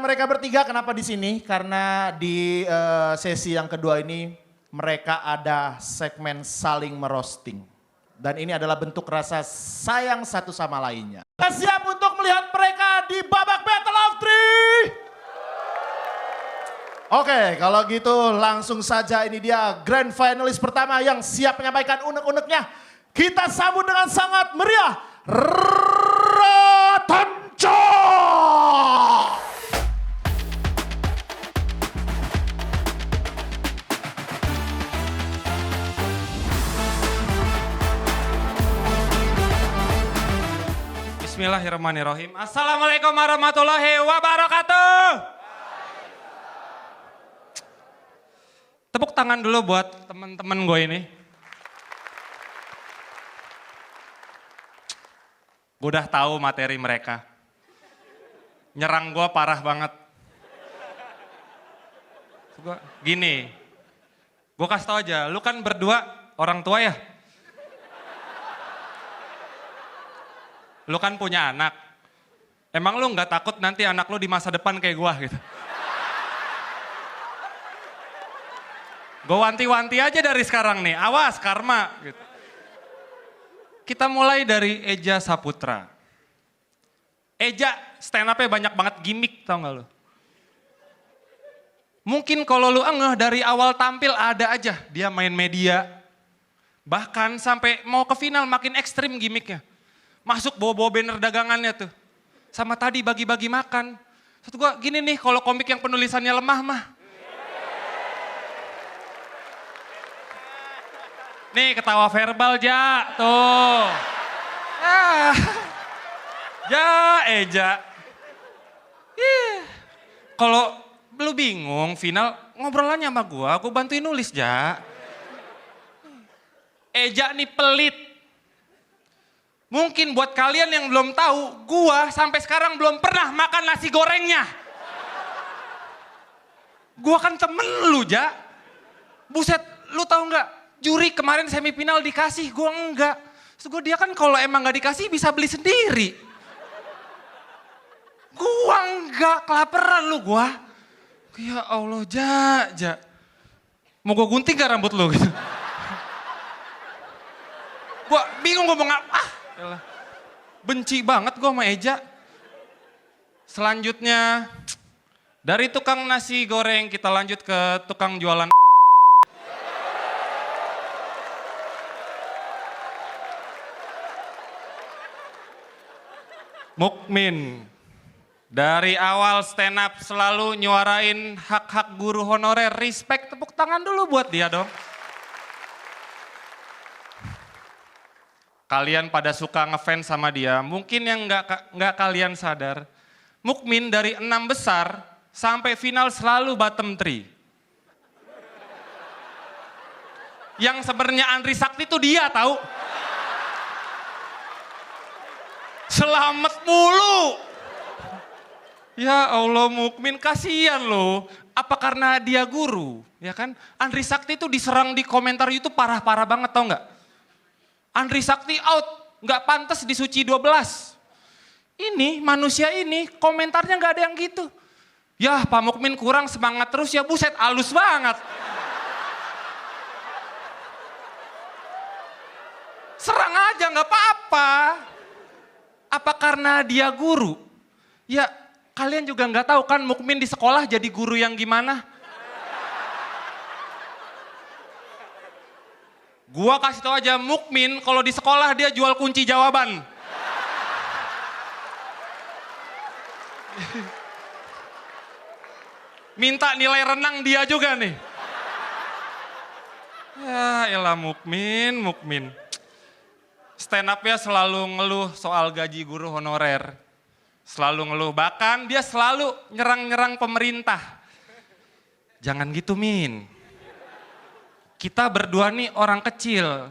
mereka bertiga kenapa di sini? Karena di sesi yang kedua ini mereka ada segmen saling merosting. Dan ini adalah bentuk rasa sayang satu sama lainnya. Kita siap untuk melihat mereka di babak Battle of Three? Oke, kalau gitu langsung saja ini dia grand finalis pertama yang siap menyampaikan unek-uneknya. Kita sambut dengan sangat meriah, Ratanca! Bismillahirrahmanirrahim. Assalamualaikum warahmatullahi wabarakatuh. Tepuk tangan dulu buat teman-teman gue ini. Gue udah tahu materi mereka. Nyerang gue parah banget. Gini, gue kasih tau aja, lu kan berdua orang tua ya? Lu kan punya anak. Emang lu gak takut nanti anak lu di masa depan kayak gue gitu? Gue wanti-wanti aja dari sekarang nih, awas karma gitu. Kita mulai dari Eja Saputra. Eja stand up-nya banyak banget gimmick, tau gak lu? Mungkin kalau lu ngeh dari awal tampil ada aja dia main media. Bahkan sampai mau ke final makin ekstrim gimmicknya. Masuk bawa-bawa banner dagangannya tuh. Sama tadi bagi-bagi makan. Satu gue gini nih kalau komik yang penulisannya lemah mah. Nih ketawa verbal Ja, tuh. Ja, Eja. Kalau lu bingung final ngobrolannya sama gua bantuin nulis Ja. Eja nih pelit. Mungkin buat kalian yang belum tahu, gua sampai sekarang belum pernah makan nasi gorengnya. Gua kan temen lu Ja. Buset, lu tahu nggak? Juri kemarin semifinal dikasih, gue enggak. Terus dia kan kalau emang gak dikasih bisa beli sendiri. Gue enggak, kelaparan lu gue. Ya Allah, Ja. Mau gue gunting gak rambut lu gitu? Gue bingung gue mau yalah. Benci banget gue sama Eja. Selanjutnya, dari tukang nasi goreng kita lanjut ke tukang jualan. Mukmin, dari awal stand up selalu nyuarain hak-hak guru honorer, respect, tepuk tangan dulu buat dia dong. Kalian pada suka ngefans sama dia, mungkin yang nggak kalian sadar, Mukmin dari 6 besar sampai final selalu bottom 3. Yang sebenarnya Andri Sakti itu dia tahu. Selamat mulu. Ya Allah Mukmin kasihan loh. Apa karena dia guru? Ya kan? Andri Sakti itu diserang di komentar YouTube parah-parah banget tau gak? Andri Sakti out. Gak pantas di Suci 12. Ini manusia ini komentarnya gak ada yang gitu. Ya Pak Mukmin kurang semangat terus ya buset halus banget. Serang aja gak apa-apa. Apa karena dia guru? Ya kalian juga nggak tahu kan Mukmin di sekolah jadi guru yang gimana? Gua kasih tau aja Mukmin kalau di sekolah dia jual kunci jawaban. Minta nilai renang dia juga nih. Ya elah Mukmin. Stand up-nya selalu ngeluh soal gaji guru honorer. Selalu ngeluh, bahkan dia selalu nyerang-nyerang pemerintah. Jangan gitu Min. Kita berdua nih orang kecil.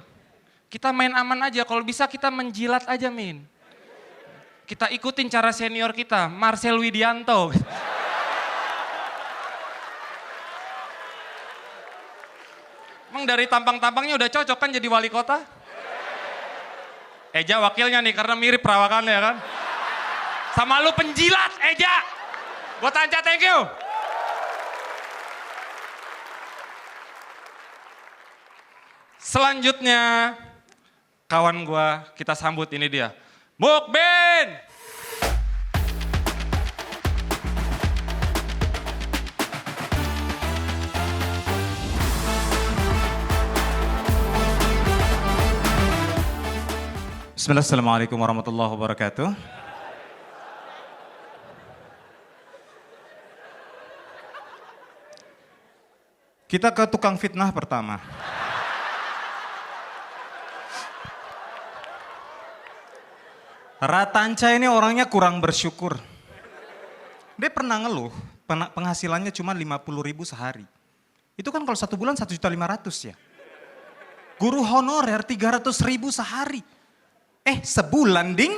Kita main aman aja, kalau bisa kita menjilat aja Min. Kita ikutin cara senior kita, Marcel Widianto. Emang dari tampang-tampangnya udah cocok kan jadi wali kota? Eja wakilnya nih karena mirip perawakannya kan. Sama lu penjilat Eja. Buat Tanca, thank you. Selanjutnya, kawan gua kita sambut ini dia. Mukmin. Bismillah, assalamualaikum warahmatullahi wabarakatuh. Kita ke tukang fitnah pertama. Ratanca ini orangnya kurang bersyukur. Dia pernah ngeluh, penghasilannya cuma 50.000 sehari. Itu kan kalau 1 bulan 1.500.000 ya. Guru honorer 300.000 sehari. Sebulan ding.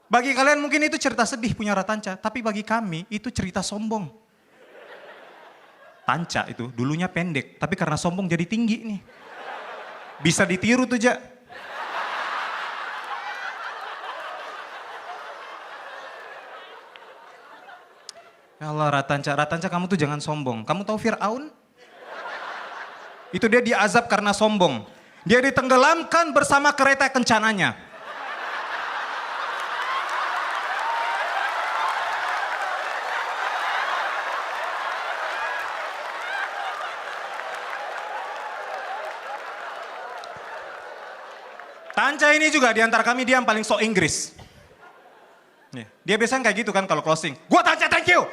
Bagi kalian mungkin itu cerita sedih punya Ratanca, tapi bagi kami itu cerita sombong. Tanca itu dulunya pendek, tapi karena sombong jadi tinggi nih. Bisa ditiru tuh, Ja. Ya Allah, Ratanca kamu tuh jangan sombong. Kamu tahu Fir'aun? Itu dia diazab karena sombong. Dia ditenggelamkan bersama kereta kencananya. Tanca ini juga di antara kami dia yang paling sok Inggris. Dia biasanya kayak gitu kan kalau closing. Gua Tanca, thank you.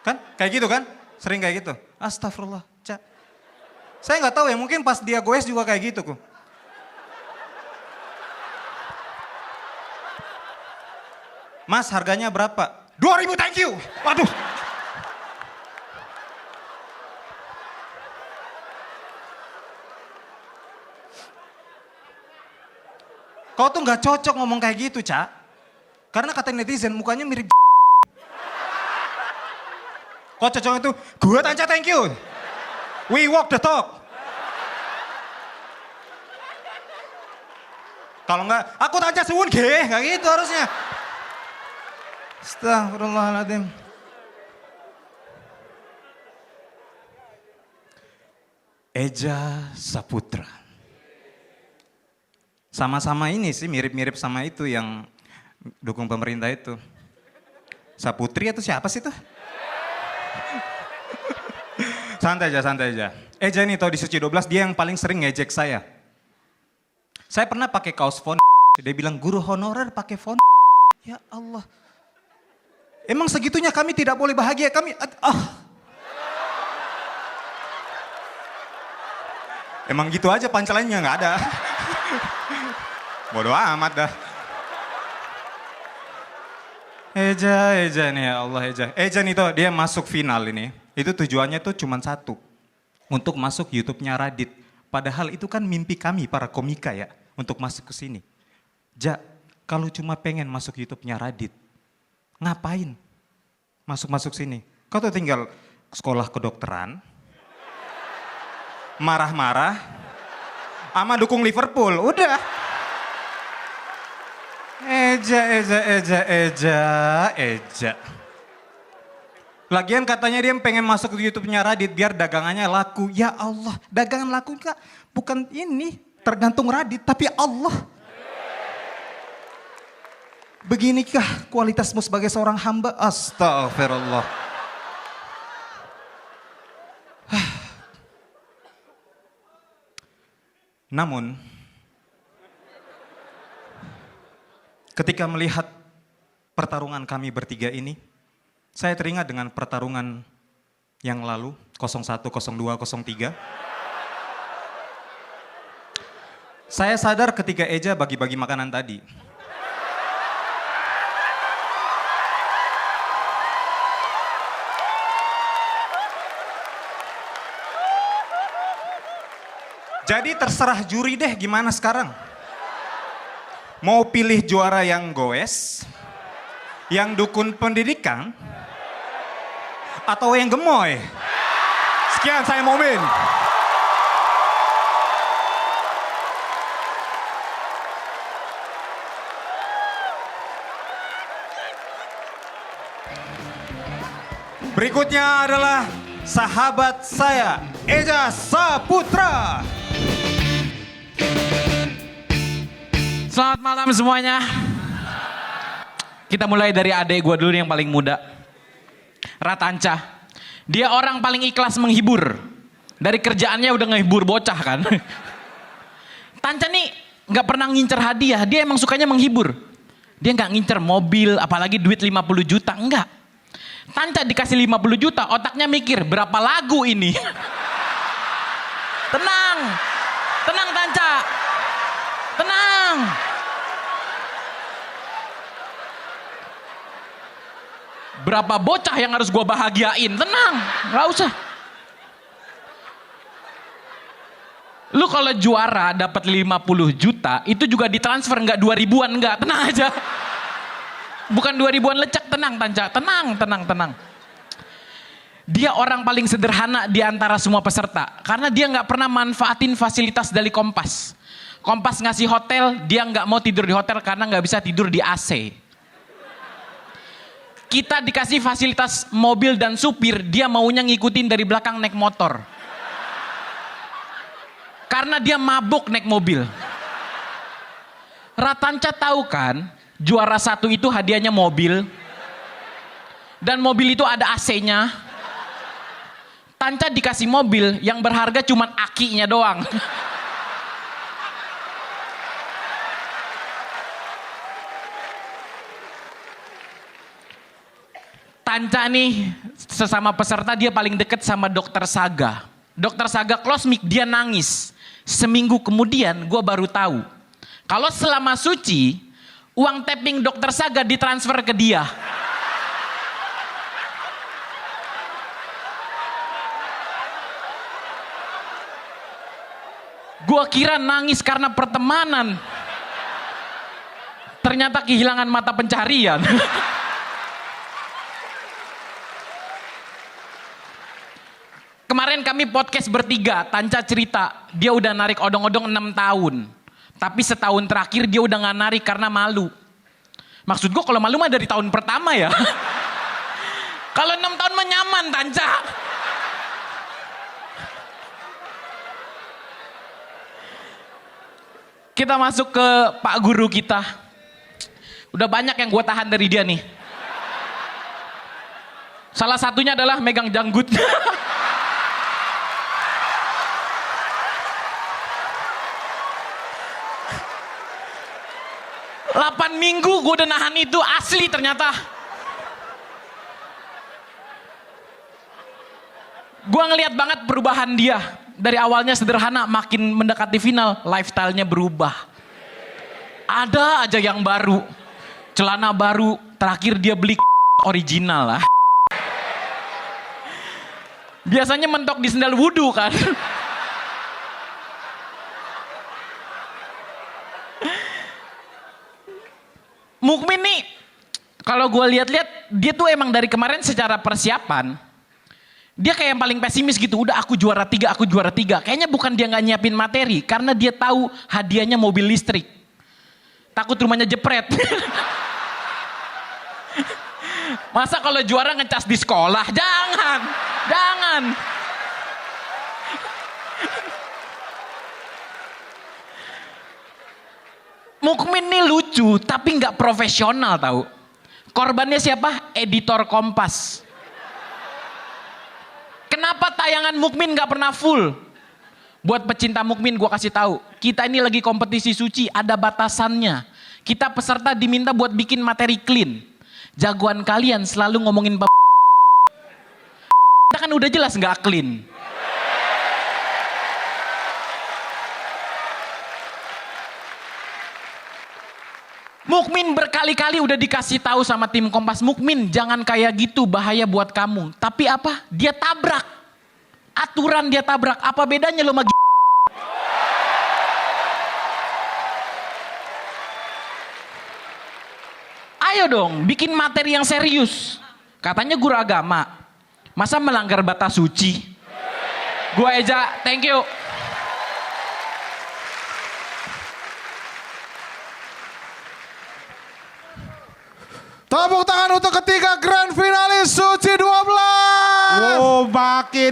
Kan kayak gitu kan? Sering kayak gitu. Astagfirullah, Ca. Saya nggak tahu ya, mungkin pas dia goes juga kayak gitu. Mas, harganya berapa? 2.000, thank you. Waduh. Kau tuh nggak cocok ngomong kayak gitu, Ca. Karena kata netizen mukanya mirip. Kau cocoknya tuh, gue Tanca, thank you. We walk the talk. Kalau enggak, aku Tanca suwun ge, kayak gitu harusnya. Astagfirullahaladzim. Eja Saputra. Sama-sama ini sih mirip-mirip sama itu yang dukung pemerintah itu. Saputri atau siapa sih tuh? Santai aja. Eja ini tau di Suci 12 dia yang paling sering ngejek saya. Saya pernah pakai kaos font. Dia bilang guru honorer pakai font. Ya Allah. Emang segitunya kami tidak boleh bahagia kami. Emang gitu aja pancelannya nggak ada. Bodoh amat dah. Eja nih ya Allah Eja. Eja nih tuh dia masuk final ini. Itu tujuannya tuh cuma satu. Untuk masuk YouTube-nya Radit. Padahal itu kan mimpi kami para komika ya. Untuk masuk ke sini. Ja, kalau cuma pengen masuk YouTube-nya Radit. Ngapain? Masuk sini. Kau tuh tinggal sekolah kedokteran. Marah-marah. Sama dukung Liverpool. Udah. Eja. Lagian katanya dia pengen masuk ke YouTube-nya Radit biar dagangannya laku. Ya Allah, dagangan laku enggak bukan ini tergantung Radit tapi Allah. Beginikah kualitasmu sebagai seorang hamba? Astagfirullah. Namun, ketika melihat pertarungan kami bertiga ini, saya teringat dengan pertarungan yang lalu, 01, 02, 03. Saya sadar ketika Eja bagi-bagi makanan tadi. Jadi terserah juri deh gimana sekarang. Mau pilih juara yang goes, yang dukun pendidikan, atau yang gemoy? Sekian, saya Mukmin. Berikutnya adalah sahabat saya, Eja Saputra. Selamat malam semuanya. Kita mulai dari adik gue dulu yang paling muda. Ratanca. Dia orang paling ikhlas menghibur. Dari kerjaannya udah ngehibur bocah kan. Tanca nih gak pernah ngincer hadiah. Dia emang sukanya menghibur. Dia gak ngincer mobil, apalagi duit 50 juta. Enggak. Tanca dikasih 50 juta, otaknya mikir berapa lagu ini. Tenang. Tenang Tanca. Tenang. Berapa bocah yang harus gue bahagiain? Tenang, gak usah. Lu kalau juara dapat 50 juta, itu juga ditransfer nggak 2000-an, nggak. Tenang aja. Bukan 2000-an lecek, tenang Tanca. Tenang. Dia orang paling sederhana di antara semua peserta. Karena dia nggak pernah manfaatin fasilitas dari Kompas. Kompas ngasih hotel, dia nggak mau tidur di hotel karena nggak bisa tidur di AC. Kita dikasih fasilitas mobil dan supir, dia maunya ngikutin dari belakang naik motor. Karena dia mabuk naik mobil. Ratanca tahu kan, juara 1 itu hadiahnya mobil. Dan mobil itu ada AC-nya. Tanca dikasih mobil yang berharga cuman akinya doang. Tanca nih sesama peserta dia paling deket sama dokter Saga. Dokter Saga close mic, dia nangis. Seminggu kemudian gue baru tahu. Kalau selama suci, uang tapping dokter Saga ditransfer ke dia. Gue kira nangis karena pertemanan. Ternyata kehilangan mata pencarian. Kemarin kami podcast bertiga, Tanca cerita, dia udah narik odong-odong 6 tahun. Tapi setahun terakhir dia udah gak narik karena malu. Maksud gue kalau malu mah dari tahun pertama ya. Kalau 6 tahun mah nyaman Tanca. Kita masuk ke Pak Guru kita. Udah banyak yang gue tahan dari dia nih. Salah satunya adalah megang janggut. 8 minggu gue udah nahan itu, asli ternyata. Gue ngelihat banget perubahan dia. Dari awalnya sederhana, makin mendekati final, lifestyle-nya berubah. Ada aja yang baru. Celana baru, terakhir dia beli original lah. Biasanya mentok di sendal wudhu kan. Mukmin nih, kalau gue lihat-lihat, dia tuh emang dari kemarin secara persiapan, dia kayak yang paling pesimis gitu. Udah aku juara 3, aku juara 3. Kayaknya bukan dia nggak nyiapin materi, karena dia tahu hadiahnya mobil listrik. Takut rumahnya jepret. Masa kalau juara ngecas di sekolah? Jangan. Mukmin nih lucu, tapi nggak profesional tahu. Korbannya siapa? Editor Kompas. Kenapa tayangan Mukmin nggak pernah full? Buat pecinta Mukmin gue kasih tahu, kita ini lagi kompetisi suci, ada batasannya. Kita peserta diminta buat bikin materi clean. Jagoan kalian selalu ngomongin kita kan udah jelas nggak clean. Mukmin berkali-kali udah dikasih tahu sama tim Kompas, Mukmin jangan kayak gitu, bahaya buat kamu. Tapi apa? Dia tabrak. Aturan dia tabrak. Apa bedanya lo sama Ayo dong, bikin materi yang serius. Katanya guru agama. Masa melanggar batas suci? Gua Eja, thank you. Tepuk tangan untuk ketiga grand finalis Suci 12.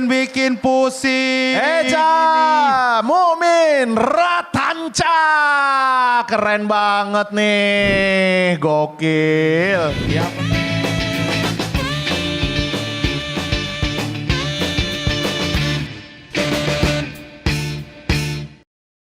bikin pusing. Eja, Mukmin, Ratanca. Keren banget nih, gokil. Yang